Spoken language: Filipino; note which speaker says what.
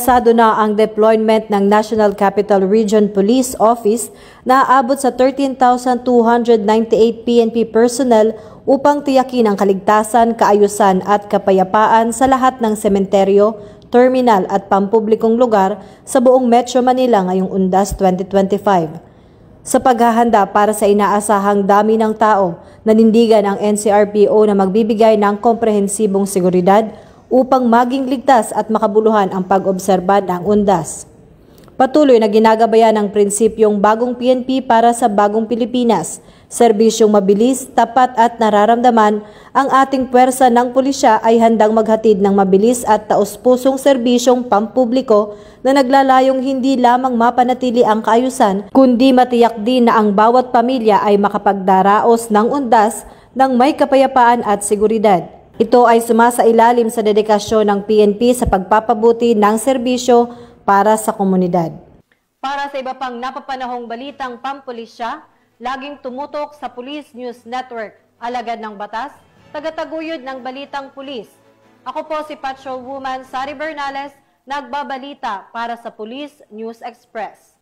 Speaker 1: Apensado na ang deployment ng National Capital Region Police Office na aabot sa 13,298 PNP personnel upang tiyakin ang kaligtasan, kaayusan at kapayapaan sa lahat ng sementeryo, terminal at pampublikong lugar sa buong Metro Manila ngayong Undas 2025. Sa paghahanda para sa inaasahang dami ng tao, nanindigan ang NCRPO na magbibigay ng komprehensibong seguridad upang maging ligtas at makabuluhan ang pag-obserba ng Undas. Patuloy na ginagabayan ng prinsipyong bagong PNP para sa bagong Pilipinas, serbisyong mabilis, tapat at nararamdaman. Ang ating puwersa ng pulisya ay handang maghatid ng mabilis at taos-pusong serbisyong pampubliko na naglalayong hindi lamang mapanatili ang kaayusan, kundi matiyak din na ang bawat pamilya ay makapagdaraos ng Undas ng may kapayapaan at seguridad. Ito ay sumasailalim sa dedikasyon ng PNP sa pagpapabuti ng serbisyo para sa komunidad. Para sa iba pang napapanahong balitang pampulisya, laging tumutok sa Police News Network, alagad ng batas, tagataguyod ng balitang pulis. Ako po si Patrol Woman Sari Bernales, nagbabalita para sa Police News Express.